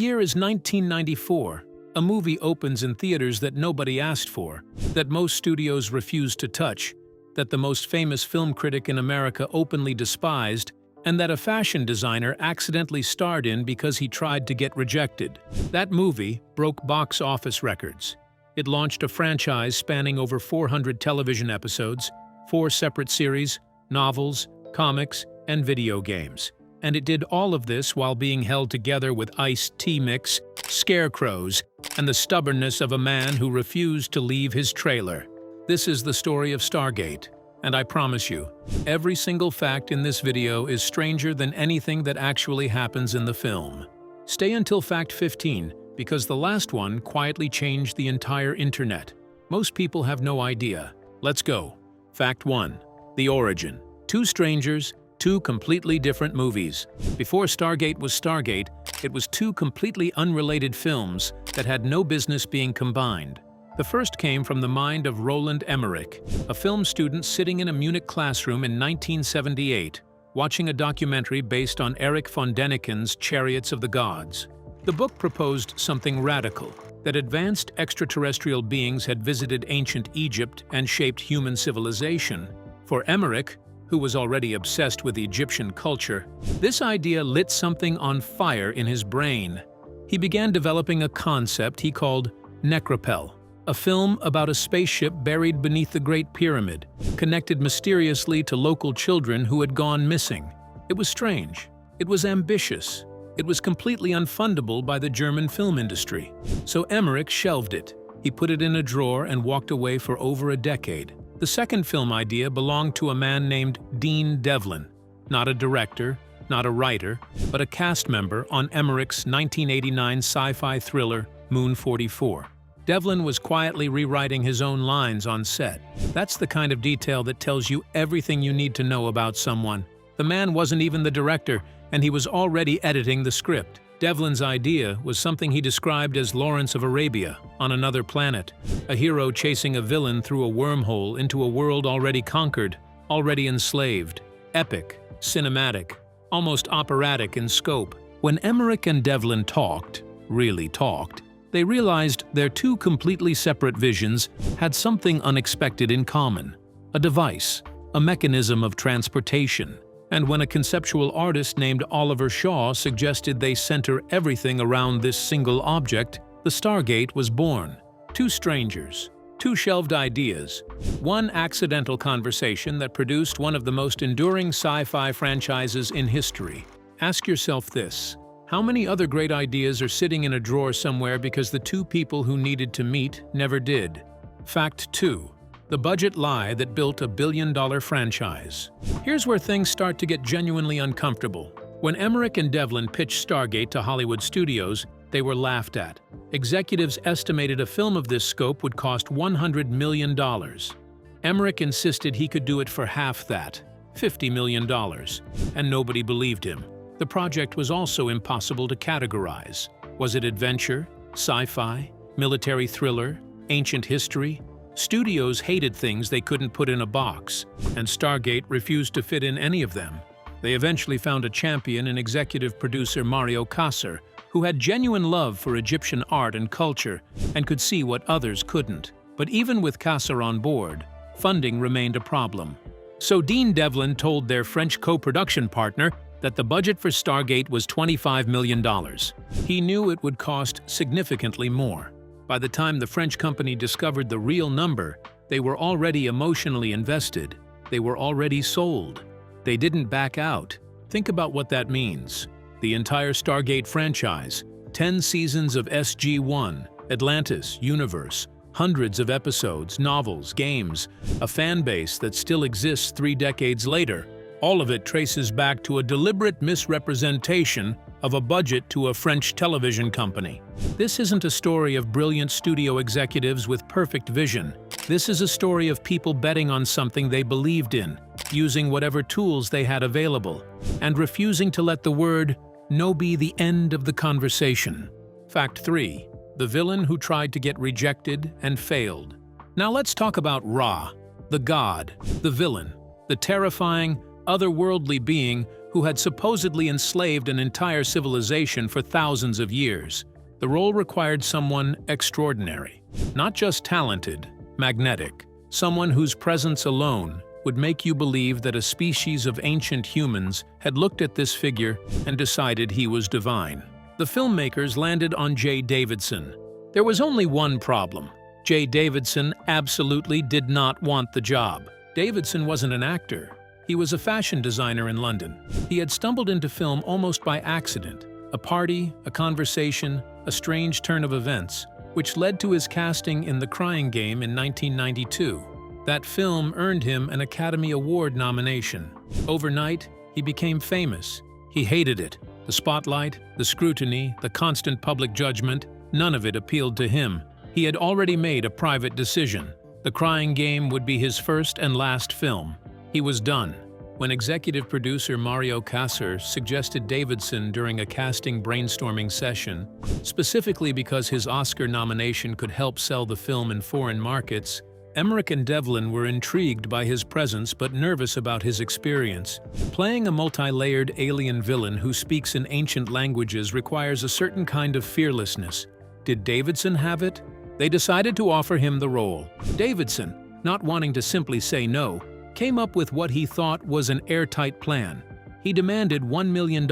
year is 1994. A movie opens in theaters that nobody asked for, that most studios refused to touch, that the most famous film critic in America openly despised, and that a fashion designer accidentally starred in because he tried to get rejected. That movie broke box office records. It launched a franchise spanning over 400 television episodes, 4 separate series, novels, comics, and video games. And it did all of this while being held together with iced tea mix, scarecrows, and the stubbornness of a man who refused to leave his trailer. This is the story of Stargate, and I promise you, every single fact in this video is stranger than anything that actually happens in the film. Stay until fact 15, because the last one quietly changed the entire internet. Most people have no idea. Let's go. Fact 1. The origin. 2 strangers, 2 completely different movies. Before Stargate was Stargate, it was 2 completely unrelated films that had no business being combined. The first came from the mind of Roland Emmerich, a film student sitting in a Munich classroom in 1978, watching a documentary based on Erich von Däniken's Chariots of the Gods. The book proposed something radical, that advanced extraterrestrial beings had visited ancient Egypt and shaped human civilization. For Emmerich, who was already obsessed with Egyptian culture, this idea lit something on fire in his brain. He began developing a concept he called Necropel, a film about a spaceship buried beneath the Great Pyramid, connected mysteriously to local children who had gone missing. It was strange. It was ambitious. It was completely unfundable by the German film industry. So Emmerich shelved it. He put it in a drawer and walked away for over a decade. The second film idea belonged to a man named Dean Devlin, not a director, not a writer, but a cast member on Emmerich's 1989 sci-fi thriller Moon 44. Devlin was quietly rewriting his own lines on set. That's the kind of detail that tells you everything you need to know about someone. The man wasn't even the director, and he was already editing the script. Devlin's idea was something he described as Lawrence of Arabia on another planet, a hero chasing a villain through a wormhole into a world already conquered, already enslaved. Epic, cinematic, almost operatic in scope. When Emmerich and Devlin talked, really talked, they realized their 2 completely separate visions had something unexpected in common: a device, a mechanism of transportation. And when a conceptual artist named Oliver Shaw suggested they center everything around this single object, the Stargate was born. 2 strangers, 2 shelved ideas, 1 accidental conversation that produced one of the most enduring sci-fi franchises in history. Ask yourself this: how many other great ideas are sitting in a drawer somewhere because the 2 people who needed to meet never did? Fact 2. The budget lie that built a billion-dollar franchise. Here's where things start to get genuinely uncomfortable. When Emmerich and Devlin pitched Stargate to Hollywood studios, they were laughed at. Executives estimated a film of this scope would cost $100 million. Emmerich insisted he could do it for half that, $50 million, and nobody believed him. The project was also impossible to categorize. Was it adventure, sci-fi, military thriller, ancient history? Studios hated things they couldn't put in a box, and Stargate refused to fit in any of them. They eventually found a champion in executive producer Mario Kassar, who had genuine love for Egyptian art and culture and could see what others couldn't. But even with Kassar on board, funding remained a problem. So Dean Devlin told their French co-production partner that the budget for Stargate was $25 million. He knew it would cost significantly more. By the time the French company discovered the real number, they were already emotionally invested. They were already sold. They didn't back out. Think about what that means. The entire Stargate franchise, 10 seasons of SG-1, Atlantis, Universe, hundreds of episodes, novels, games, a fan base that still exists 3 decades later. All of it traces back to a deliberate misrepresentation of a budget to a French television company. This isn't a story of brilliant studio executives with perfect vision. This is a story of people betting on something they believed in, using whatever tools they had available, and refusing to let the word "no" be the end of the conversation. Fact 3. The villain who tried to get rejected and failed. Now let's talk about Ra, the god, the villain, the terrifying, otherworldly being who had supposedly enslaved an entire civilization for thousands of years. The role required someone extraordinary, not just talented, magnetic, someone whose presence alone would make you believe that a species of ancient humans had looked at this figure and decided he was divine. The filmmakers landed on J. Davidson. There was only one problem. J. Davidson absolutely did not want the job. Davidson wasn't an actor. He was a fashion designer in London. He had stumbled into film almost by accident. A party, a conversation, a strange turn of events, which led to his casting in The Crying Game in 1992. That film earned him an Academy Award nomination. Overnight, he became famous. He hated it. The spotlight, the scrutiny, the constant public judgment, none of it appealed to him. He had already made a private decision. The Crying Game would be his first and last film. He was done. When executive producer Mario Kassar suggested Davidson during a casting brainstorming session, specifically because his Oscar nomination could help sell the film in foreign markets, Emmerich and Devlin were intrigued by his presence but nervous about his experience. Playing a multi-layered alien villain who speaks in ancient languages requires a certain kind of fearlessness. Did Davidson have it? They decided to offer him the role. Davidson, not wanting to simply say no, came up with what he thought was an airtight plan. He demanded $1 million,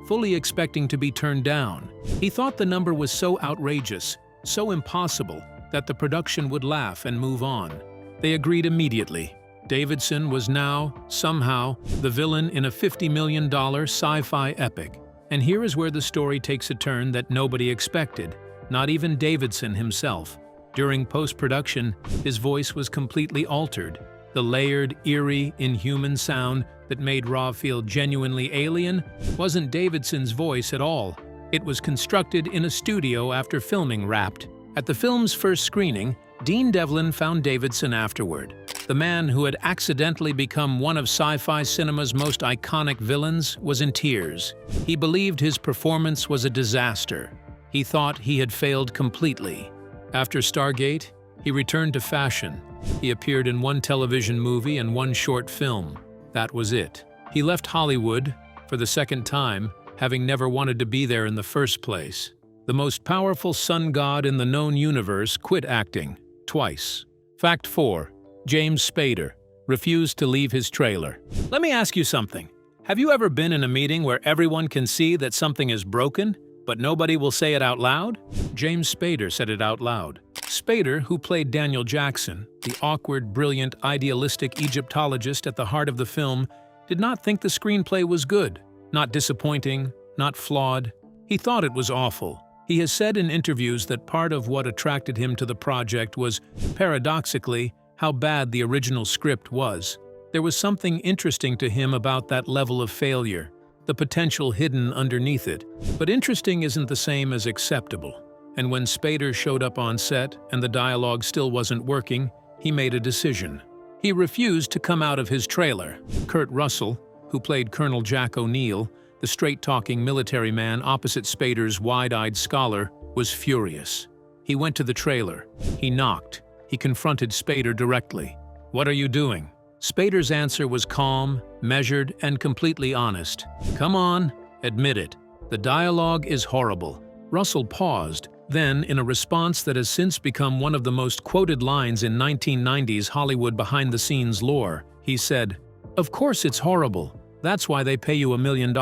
fully expecting to be turned down. He thought the number was so outrageous, so impossible, that the production would laugh and move on. They agreed immediately. Davidson was now, somehow, the villain in a $50 million sci-fi epic. And here is where the story takes a turn that nobody expected, not even Davidson himself. During post-production, his voice was completely altered. The layered, eerie, inhuman sound that made Raw feel genuinely alien wasn't Davidson's voice at all. It was constructed in a studio after filming wrapped. At the film's first screening, Dean Devlin found Davidson afterward. The man who had accidentally become one of sci-fi cinema's most iconic villains was in tears. He believed his performance was a disaster. He thought he had failed completely. After Stargate, he returned to fashion. He appeared in one television movie and one short film. That was it. He left Hollywood, for the second time, having never wanted to be there in the first place. The most powerful sun god in the known universe quit acting, twice. Fact 4. James Spader refused to leave his trailer. Let me ask you something. Have you ever been in a meeting where everyone can see that something is broken, but nobody will say it out loud? James Spader said it out loud. Spader, who played Daniel Jackson, the awkward, brilliant, idealistic Egyptologist at the heart of the film, did not think the screenplay was good, not disappointing, not flawed. He thought it was awful. He has said in interviews that part of what attracted him to the project was, paradoxically, how bad the original script was. There was something interesting to him about that level of failure, the potential hidden underneath it. But interesting isn't the same as acceptable. And when Spader showed up on set and the dialogue still wasn't working, he made a decision. He refused to come out of his trailer. Kurt Russell, who played Colonel Jack O'Neill, the straight-talking military man opposite Spader's wide-eyed scholar, was furious. He went to the trailer. He knocked. He confronted Spader directly. "What are you doing?" Spader's answer was calm, measured, and completely honest. "Come on, admit it. The dialogue is horrible." Russell paused. Then, in a response that has since become one of the most quoted lines in 1990s Hollywood behind-the-scenes lore, he said, "Of course it's horrible. That's why they pay you $1 million.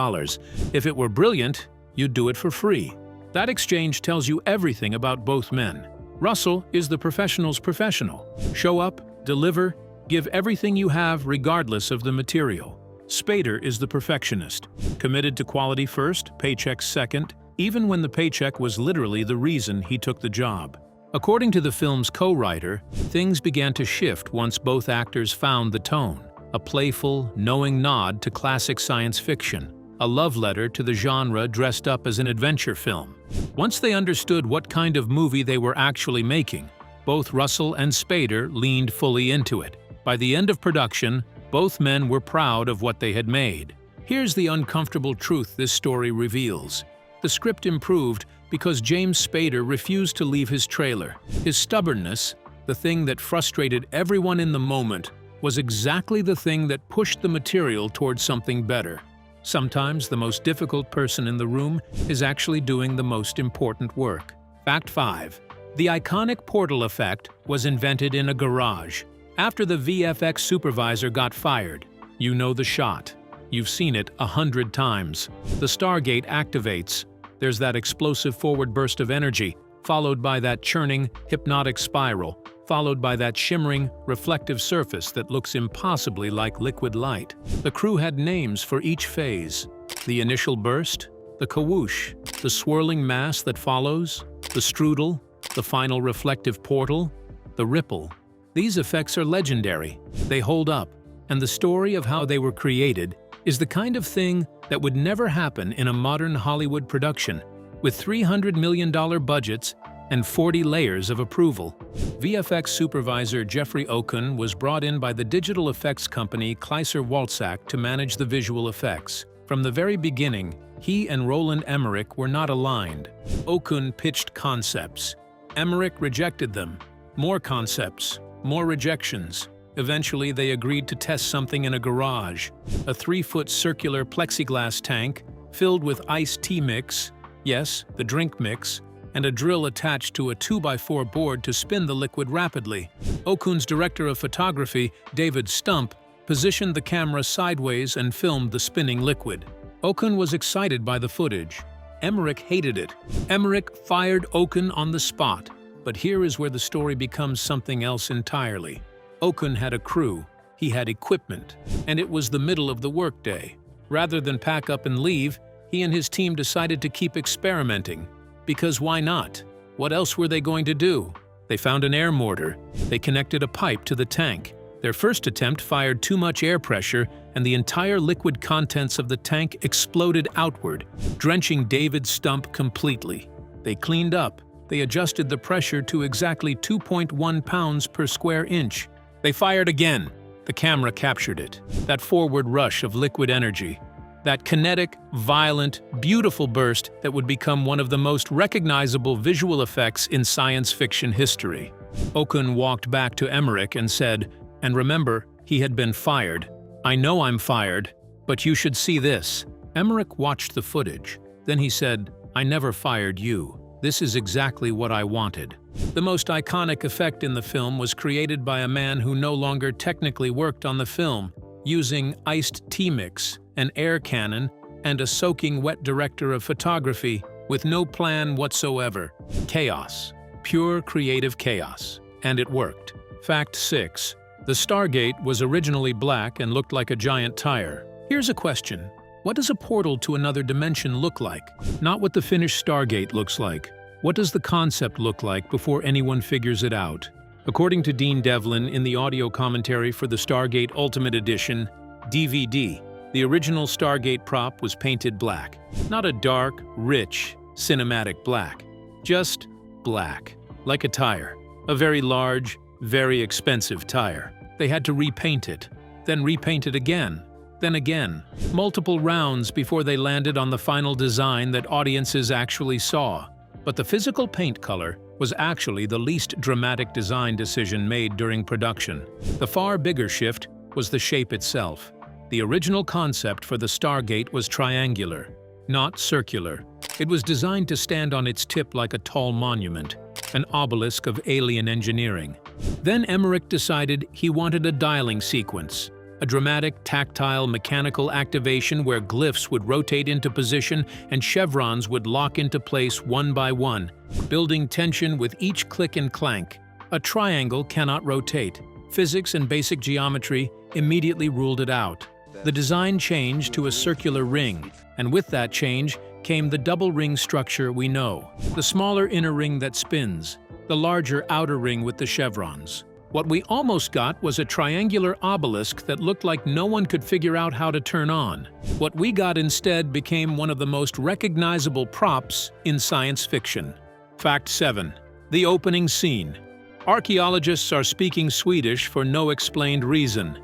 If it were brilliant, you'd do it for free." That exchange tells you everything about both men. Russell is the professional's professional. Show up, deliver, give everything you have regardless of the material. Spader is the perfectionist, committed to quality first, paycheck second, even when the paycheck was literally the reason he took the job. According to the film's co-writer, things began to shift once both actors found the tone. A playful, knowing nod to classic science fiction, a love letter to the genre dressed up as an adventure film. Once they understood what kind of movie they were actually making, both Russell and Spader leaned fully into it. By the end of production, both men were proud of what they had made. Here's the uncomfortable truth this story reveals. The script improved because James Spader refused to leave his trailer. His stubbornness, the thing that frustrated everyone in the moment, was exactly the thing that pushed the material towards something better. Sometimes the most difficult person in the room is actually doing the most important work. Fact 5. The iconic portal effect was invented in a garage. After the VFX supervisor got fired, you know the shot. You've seen it 100 times. The Stargate activates. There's that explosive forward burst of energy, followed by that churning, hypnotic spiral, followed by that shimmering, reflective surface that looks impossibly like liquid light. The crew had names for each phase. The initial burst, the kawoosh, the swirling mass that follows, the strudel, the final reflective portal, the ripple. These effects are legendary. They hold up, and the story of how they were created is the kind of thing that would never happen in a modern Hollywood production, with $300 million budgets and 40 layers of approval. VFX supervisor Jeffrey Okun was brought in by the digital effects company Kleiser-Waltzack to manage the visual effects. From the very beginning, he and Roland Emmerich were not aligned. Okun pitched concepts. Emmerich rejected them. More concepts, more rejections. Eventually, they agreed to test something in a garage, a 3-foot circular plexiglass tank filled with iced tea mix, yes, the drink mix, and a drill attached to a 2x4 board to spin the liquid rapidly. Okun's director of photography, David Stump, positioned the camera sideways and filmed the spinning liquid. Okun was excited by the footage. Emmerich hated it. Emmerich fired Okun on the spot. But here is where the story becomes something else entirely. Okun had a crew, he had equipment, and it was the middle of the workday. Rather than pack up and leave, he and his team decided to keep experimenting. Because why not? What else were they going to do? They found an air mortar. They connected a pipe to the tank. Their first attempt fired too much air pressure, and the entire liquid contents of the tank exploded outward, drenching David Stump completely. They cleaned up. They adjusted the pressure to exactly 2.1 pounds per square inch. They fired again. The camera captured it. That forward rush of liquid energy. That kinetic, violent, beautiful burst that would become one of the most recognizable visual effects in science fiction history. Okun walked back to Emmerich and said, and remember, he had been fired. I know I'm fired, but you should see this. Emmerich watched the footage. Then he said, I never fired you. This is exactly what I wanted. The most iconic effect in the film was created by a man who no longer technically worked on the film, using iced tea mix, an air cannon, and a soaking wet director of photography with no plan whatsoever. Chaos. Pure creative chaos. And it worked. Fact 6. The Stargate was originally black and looked like a giant tire. Here's a question. What does a portal to another dimension look like? Not what the finished Stargate looks like. What does the concept look like before anyone figures it out? According to Dean Devlin in the audio commentary for the Stargate Ultimate Edition DVD, the original Stargate prop was painted black. Not a dark, rich, cinematic black. Just black. Like a tire. A very large, very expensive tire. They had to repaint it, then repaint it again. Then again, multiple rounds before they landed on the final design that audiences actually saw. But the physical paint color was actually the least dramatic design decision made during production. The far bigger shift was the shape itself. The original concept for the Stargate was triangular, not circular. It was designed to stand on its tip like a tall monument, an obelisk of alien engineering. Then Emmerich decided he wanted a dialing sequence. A dramatic, tactile, mechanical activation where glyphs would rotate into position and chevrons would lock into place one by one, building tension with each click and clank. A triangle cannot rotate. Physics and basic geometry immediately ruled it out. The design changed to a circular ring, and with that change came the double ring structure we know. The smaller inner ring that spins, the larger outer ring with the chevrons. What we almost got was a triangular obelisk that looked like no one could figure out how to turn on. What we got instead became one of the most recognizable props in science fiction. Fact 7. The opening scene. Archaeologists are speaking Swedish for no explained reason.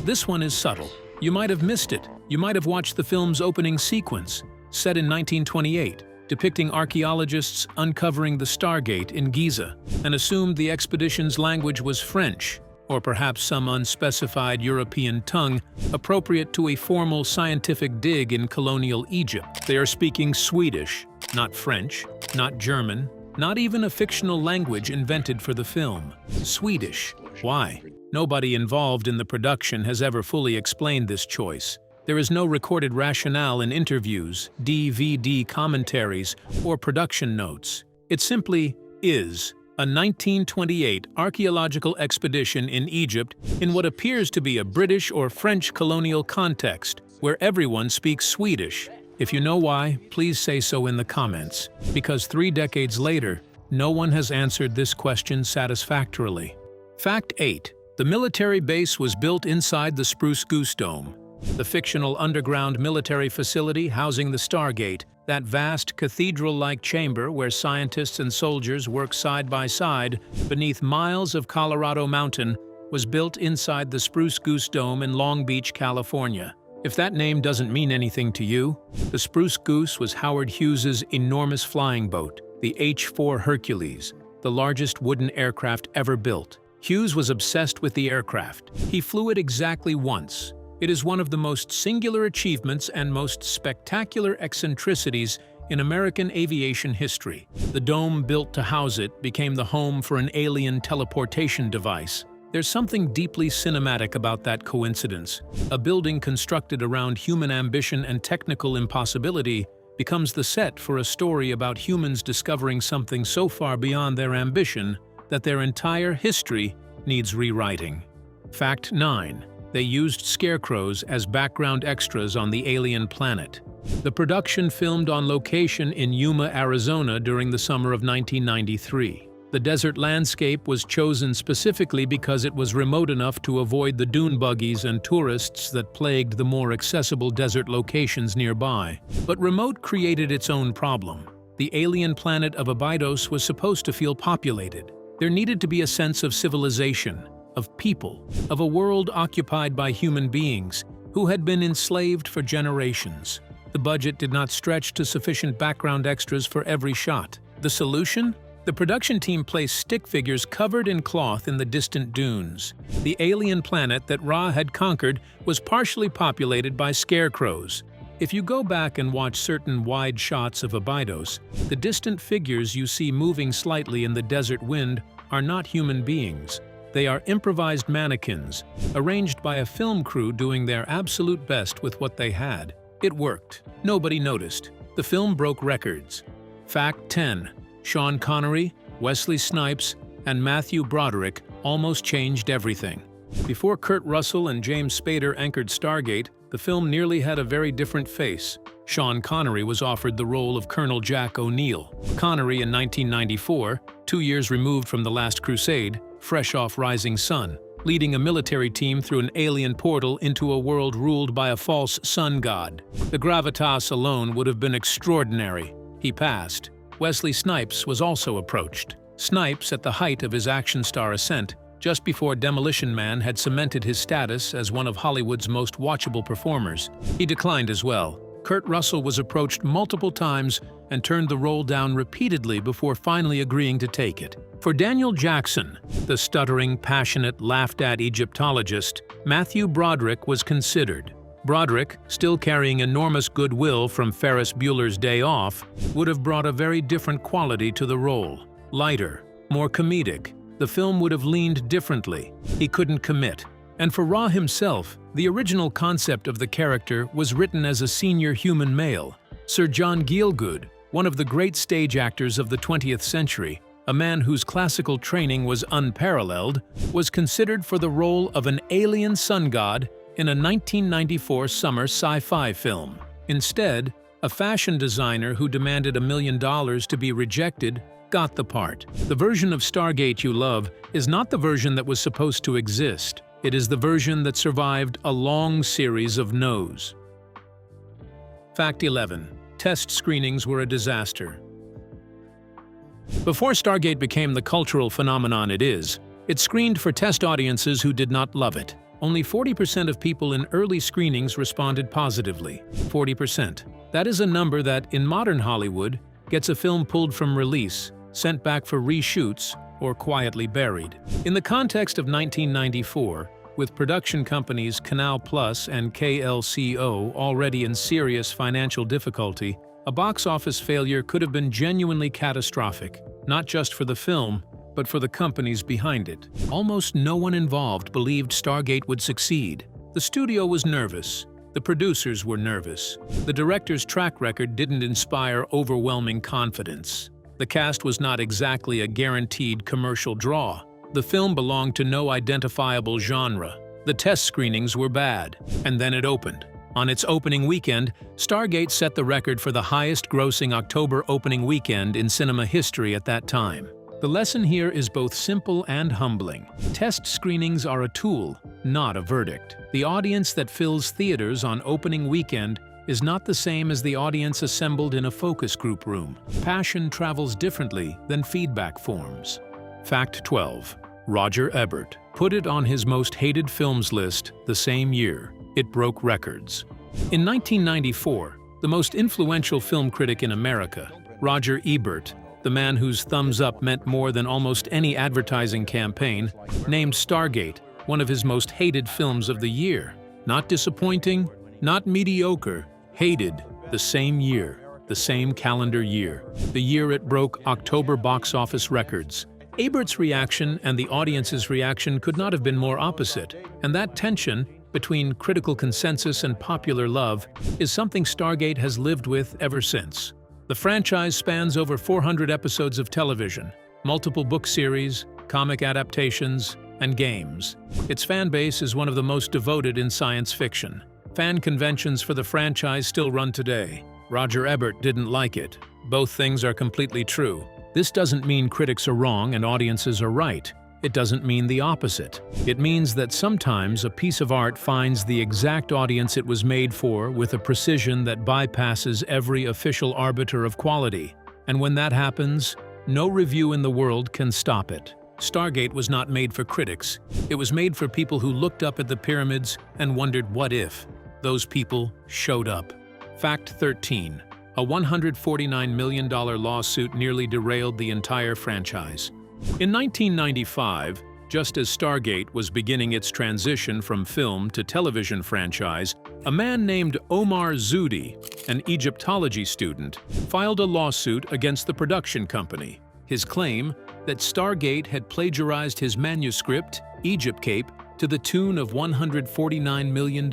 This one is subtle. You might have missed it. You might have watched the film's opening sequence, set in 1928. Depicting archaeologists uncovering the Stargate in Giza, and assumed the expedition's language was French, or perhaps some unspecified European tongue appropriate to a formal scientific dig in colonial Egypt. They are speaking Swedish, not French, not German, not even a fictional language invented for the film. Swedish. Why? Nobody involved in the production has ever fully explained this choice. There is no recorded rationale in interviews, DVD commentaries, or production notes. It simply is a 1928 archaeological expedition in Egypt in what appears to be a British or French colonial context, where everyone speaks Swedish. If you know why, please say so in the comments, because 3 decades later, no one has answered this question satisfactorily. Fact 8. The military base was built inside the Spruce Goose Dome, the fictional underground military facility housing the Stargate, that vast cathedral-like chamber where scientists and soldiers work side by side beneath miles of Colorado mountain, was built inside the Spruce Goose Dome in Long Beach, California. If that name doesn't mean anything to you, the Spruce Goose was Howard Hughes's enormous flying boat, the H-4 Hercules, the largest wooden aircraft ever built. Hughes was obsessed with the aircraft. He flew it exactly once. It is one of the most singular achievements and most spectacular eccentricities in American aviation history. The dome built to house it became the home for an alien teleportation device. There's something deeply cinematic about that coincidence. A building constructed around human ambition and technical impossibility becomes the set for a story about humans discovering something so far beyond their ambition that their entire history needs rewriting. Fact 9. They used scarecrows as background extras on the alien planet. The production filmed on location in Yuma, Arizona during the summer of 1993. The desert landscape was chosen specifically because it was remote enough to avoid the dune buggies and tourists that plagued the more accessible desert locations nearby. But remote created its own problem. The alien planet of Abydos was supposed to feel populated. There needed to be a sense of civilization, of people, of a world occupied by human beings who had been enslaved for generations. The budget did not stretch to sufficient background extras for every shot. The solution? The production team placed stick figures covered in cloth in the distant dunes. The alien planet that Ra had conquered was partially populated by scarecrows. If you go back and watch certain wide shots of Abydos, the distant figures you see moving slightly in the desert wind are not human beings. They are improvised mannequins, arranged by a film crew doing their absolute best with what they had. It worked. Nobody noticed. The film broke records. Fact 10. Sean Connery, Wesley Snipes, and Matthew Broderick almost changed everything. Before Kurt Russell and James Spader anchored Stargate, the film nearly had a very different face. Sean Connery was offered the role of Colonel Jack O'Neill. Connery in 1994, 2 years removed from The Last Crusade, fresh off Rising Sun, leading a military team through an alien portal into a world ruled by a false sun god. The gravitas alone would have been extraordinary. He passed. Wesley Snipes was also approached. Snipes, at the height of his action star ascent, just before Demolition Man had cemented his status as one of Hollywood's most watchable performers, he declined as well. Kurt Russell was approached multiple times and turned the role down repeatedly before finally agreeing to take it. For Daniel Jackson, the stuttering, passionate, laughed-at Egyptologist, Matthew Broderick was considered. Broderick, still carrying enormous goodwill from Ferris Bueller's Day Off, would have brought a very different quality to the role. Lighter, more comedic. The film would have leaned differently. He couldn't commit. And for Ra himself, the original concept of the character was written as a senior human male. Sir John Gielgud, one of the great stage actors of the 20th century, a man whose classical training was unparalleled, was considered for the role of an alien sun god in a 1994 summer sci-fi film. Instead, a fashion designer who demanded $1 million to be rejected got the part. The version of Stargate you love is not the version that was supposed to exist. It is the version that survived a long series of no's. Fact 11. Test screenings were a disaster. Before Stargate became the cultural phenomenon it is, it screened for test audiences who did not love it. Only 40% of people in early screenings responded positively. 40%. That is a number that, in modern Hollywood, gets a film pulled from release, sent back for reshoots, or quietly buried. In the context of 1994, with production companies Canal Plus and KLCO already in serious financial difficulty, a box office failure could have been genuinely catastrophic, not just for the film, but for the companies behind it. Almost no one involved believed Stargate would succeed. The studio was nervous. The producers were nervous. The director's track record didn't inspire overwhelming confidence. The cast was not exactly a guaranteed commercial draw. The film belonged to no identifiable genre. The test screenings were bad. And then it opened. On its opening weekend, Stargate set the record for the highest-grossing October opening weekend in cinema history at that time. The lesson here is both simple and humbling. Test screenings are a tool, not a verdict. The audience that fills theaters on opening weekend is not the same as the audience assembled in a focus group room. Passion travels differently than feedback forms. Fact 12. Roger Ebert put it on his most hated films list the same year. It broke records. In 1994, the most influential film critic in America, Roger Ebert, the man whose thumbs up meant more than almost any advertising campaign, named Stargate one of his most hated films of the year. Not disappointing, not mediocre, hated the same year, the same calendar year, the year it broke October box office records. Ebert's reaction and the audience's reaction could not have been more opposite, and that tension between critical consensus and popular love is something Stargate has lived with ever since. The franchise spans over 400 episodes of television, multiple book series, comic adaptations, and games. Its fan base is one of the most devoted in science fiction. Fan conventions for the franchise still run today. Roger Ebert didn't like it. Both things are completely true. This doesn't mean critics are wrong and audiences are right. It doesn't mean the opposite. It means that sometimes a piece of art finds the exact audience it was made for with a precision that bypasses every official arbiter of quality. And when that happens, no review in the world can stop it. Stargate was not made for critics. It was made for people who looked up at the pyramids and wondered what if those people showed up. Fact 13. A $149 million lawsuit nearly derailed the entire franchise. In 1995, just as Stargate was beginning its transition from film to television franchise, a man named Omar Zoudi, an Egyptology student, filed a lawsuit against the production company. His claim that Stargate had plagiarized his manuscript, Egypt Cape, to the tune of $149 million.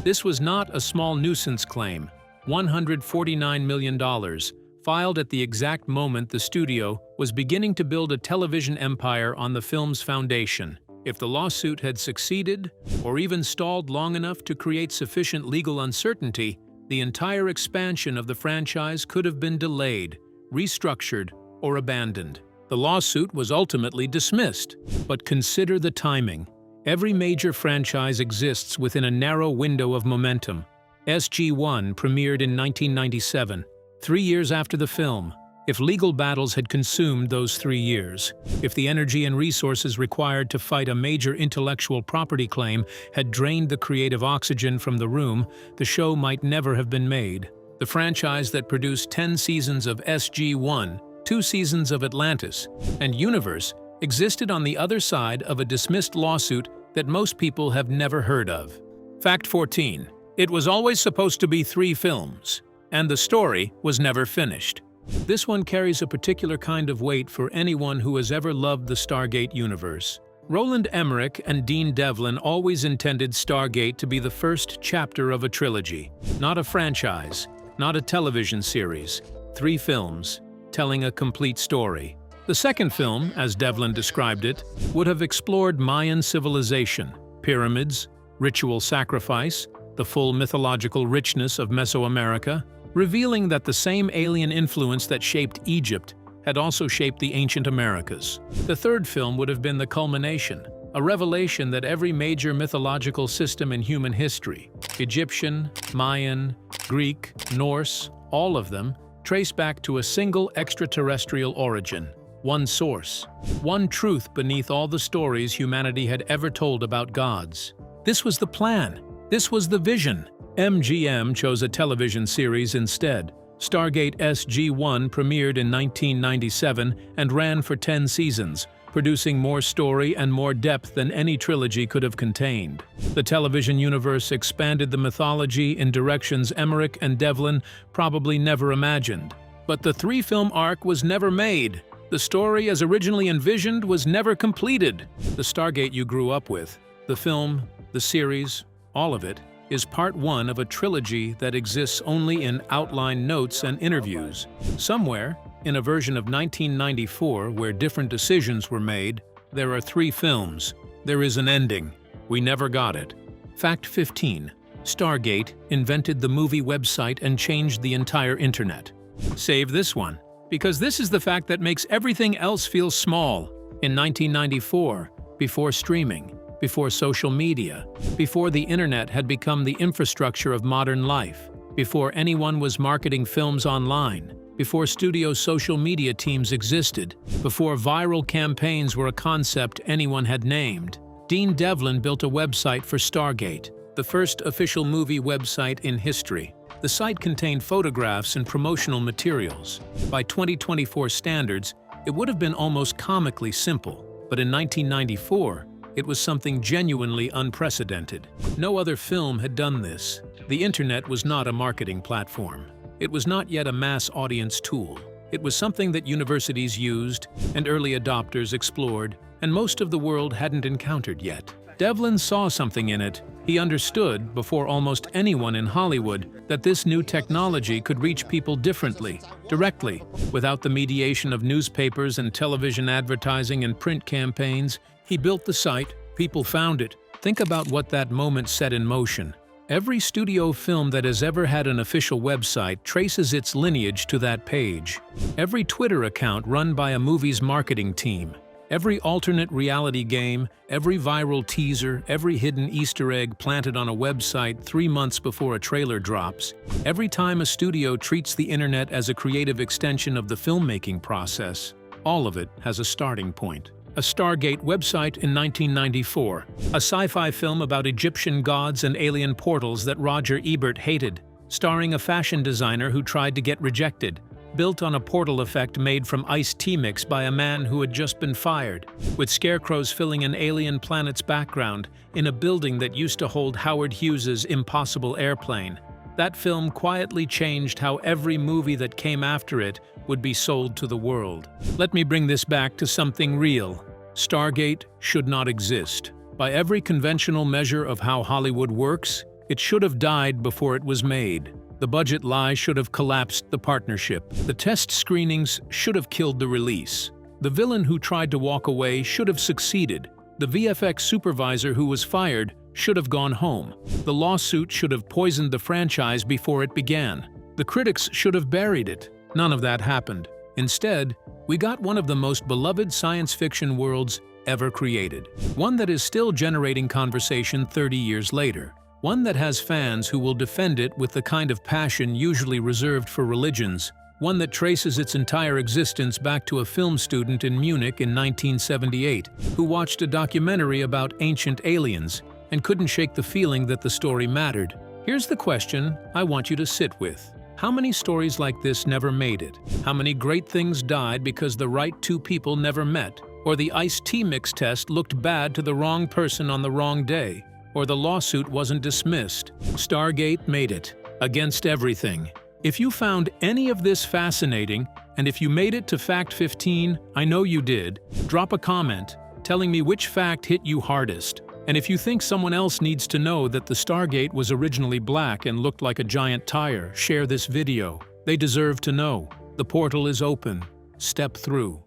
This was not a small nuisance claim. $149 million, filed at the exact moment the studio was beginning to build a television empire on the film's foundation. If the lawsuit had succeeded, or even stalled long enough to create sufficient legal uncertainty, the entire expansion of the franchise could have been delayed, restructured, or abandoned. The lawsuit was ultimately dismissed. But consider the timing. Every major franchise exists within a narrow window of momentum. SG-1 premiered in 1997, 3 years after the film. If legal battles had consumed those 3 years, if the energy and resources required to fight a major intellectual property claim had drained the creative oxygen from the room, the show might never have been made. The franchise that produced 10 seasons of SG-1, 2 seasons of Atlantis, and Universe existed on the other side of a dismissed lawsuit that most people have never heard of. Fact 14. It was always supposed to be 3 films, and the story was never finished. This one carries a particular kind of weight for anyone who has ever loved the Stargate universe. Roland Emmerich and Dean Devlin always intended Stargate to be the first chapter of a trilogy, not a franchise, not a television series. 3 films, telling a complete story. The second film, as Devlin described it, would have explored Mayan civilization, pyramids, ritual sacrifice, the full mythological richness of Mesoamerica, revealing that the same alien influence that shaped Egypt had also shaped the ancient Americas. The third film would have been the culmination, a revelation that every major mythological system in human history, Egyptian, Mayan, Greek, Norse, all of them, trace back to a single extraterrestrial origin, one source, one truth beneath all the stories humanity had ever told about gods. This was the plan. This was the vision. MGM chose a television series instead, Stargate SG-1 premiered in 1997 and ran for 10 seasons, producing more story and more depth than any trilogy could have contained. The television universe expanded the mythology in directions Emmerich and Devlin probably never imagined. But the three-film arc was never made. The story as originally envisioned was never completed. The Stargate you grew up with, the film, the series, all of it, is part one of a trilogy that exists only in outline notes and interviews. Somewhere, in a version of 1994 where different decisions were made, there are 3 films. There is an ending. We never got it. Fact 15. Stargate invented the movie website and changed the entire internet. Save this one, because this is the fact that makes everything else feel small. In 1994, before streaming, before social media, before the internet had become the infrastructure of modern life, before anyone was marketing films online, before studio social media teams existed, before viral campaigns were a concept anyone had named, Dean Devlin built a website for Stargate, the first official movie website in history. The site contained photographs and promotional materials. By 2024 standards, it would have been almost comically simple, but in 1994, it was something genuinely unprecedented. No other film had done this. The internet was not a marketing platform. It was not yet a mass audience tool. It was something that universities used, and early adopters explored, and most of the world hadn't encountered yet. Devlin saw something in it. He understood, before almost anyone in Hollywood, that this new technology could reach people differently, directly, without the mediation of newspapers and television advertising and print campaigns. He built the site, people found it. Think about what that moment set in motion. Every studio film that has ever had an official website traces its lineage to that page. Every Twitter account run by a movie's marketing team. Every alternate reality game, every viral teaser, every hidden Easter egg planted on a website 3 months before a trailer drops. Every time a studio treats the internet as a creative extension of the filmmaking process, all of it has a starting point. A Stargate website in 1994, a sci-fi film about Egyptian gods and alien portals that Roger Ebert hated, starring a fashion designer who tried to get rejected, built on a portal effect made from iced tea mix by a man who had just been fired, with scarecrows filling an alien planet's background in a building that used to hold Howard Hughes's Impossible airplane. That film quietly changed how every movie that came after it would be sold to the world. Let me bring this back to something real. Stargate should not exist. By every conventional measure of how Hollywood works, it should have died before it was made. The budget lie should have collapsed the partnership. The test screenings should have killed the release. The villain who tried to walk away should have succeeded. The VFX supervisor who was fired should have gone home. The lawsuit should have poisoned the franchise before it began. The critics should have buried it. None of that happened. Instead, we got one of the most beloved science fiction worlds ever created. One that is still generating conversation 30 years later. One that has fans who will defend it with the kind of passion usually reserved for religions. One that traces its entire existence back to a film student in Munich in 1978 who watched a documentary about ancient aliens and couldn't shake the feeling that the story mattered. Here's the question I want you to sit with. How many stories like this never made it? How many great things died because the right 2 people never met? Or the iced tea mix test looked bad to the wrong person on the wrong day? Or the lawsuit wasn't dismissed? Stargate made it, against everything. If you found any of this fascinating, and if you made it to Fact 15, I know you did, drop a comment telling me which fact hit you hardest. And if you think someone else needs to know that the Stargate was originally black and looked like a giant tire, share this video. They deserve to know. The portal is open. Step through.